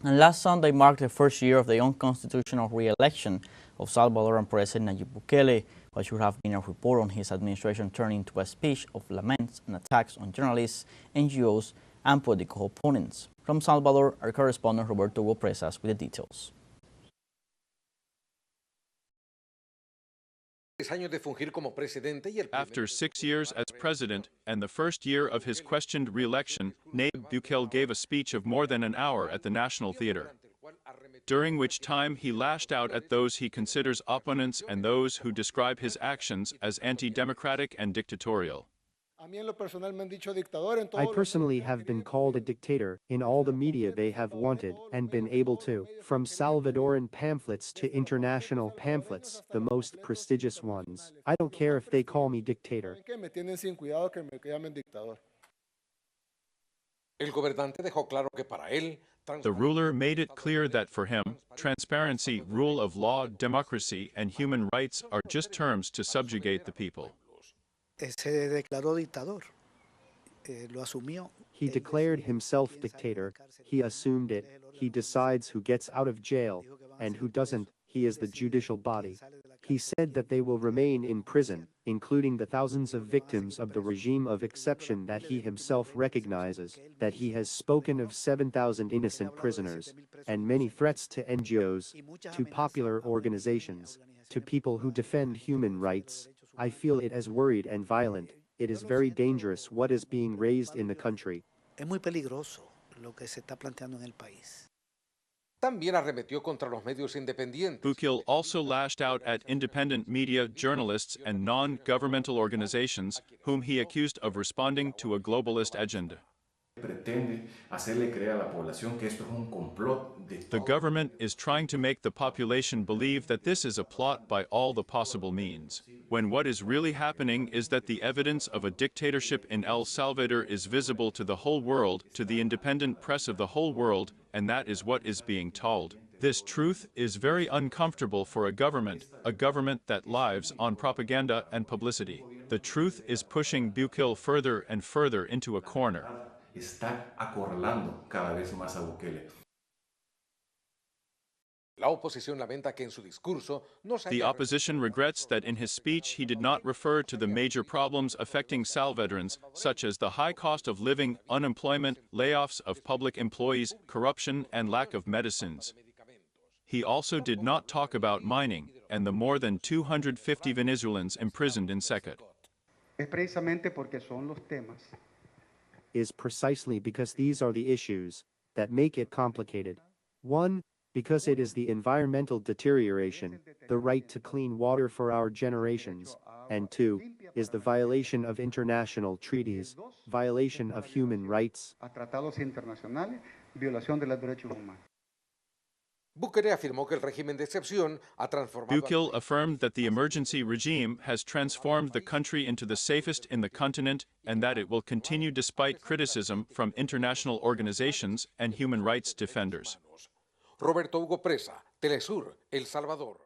And last Sunday marked the first year of the unconstitutional re-election of Salvadoran President Nayib Bukele, what should have been a report on his administration turned into a speech of laments and attacks on journalists, NGOs, and political opponents. From Salvador, our correspondent Roberto Hugo Preza with the details. After 6 years as president and the first year of his questioned re-election, Nayib Bukele gave a speech of more than an hour at the National Theatre, during which time he lashed out at those he considers opponents and those who describe his actions as anti-democratic and dictatorial. I personally have been called a dictator in all the media they have wanted and been able to, from Salvadoran pamphlets to international pamphlets, the most prestigious ones. I don't care if they call me dictator. The ruler made it clear that for him, transparency, rule of law, democracy, and human rights are just terms to subjugate the people. He declared himself dictator, he assumed it, he decides who gets out of jail, and who doesn't, he is the judicial body. He said that they will remain in prison, including the thousands of victims of the regime of exception that he himself recognizes, that he has spoken of 7,000 innocent prisoners, and many threats to NGOs, to popular organizations, to people who defend human rights. I feel it as worried and violent. It is very dangerous what is being raised in the country. Bukele also lashed out at independent media, journalists, and non-governmental organizations, whom he accused of responding to a globalist agenda. The government is trying to make the population believe that this is a plot by all the possible means, when what is really happening is that the evidence of a dictatorship in El Salvador is visible to the whole world, to the independent press of the whole world, and that is what is being told. This truth is very uncomfortable for a government that lives on propaganda and publicity. The truth is pushing Bukele further and further into a corner. The opposition regrets that in his speech he did not refer to the major problems affecting Salvadorans, such as the high cost of living, unemployment, layoffs of public employees, corruption, and lack of medicines. He also did not talk about mining and the more than 250 Venezuelans imprisoned in Secot. Is precisely because these are the issues that make it complicated. 1. Because it is the environmental deterioration, the right to clean water for our generations, and 2. is the violation of international treaties, violation of human rights. Bukele affirmed that the emergency regime has transformed the country into the safest in the continent and that it will continue despite criticism from international organizations and human rights defenders. Roberto Hugo Preza, teleSUR, El Salvador.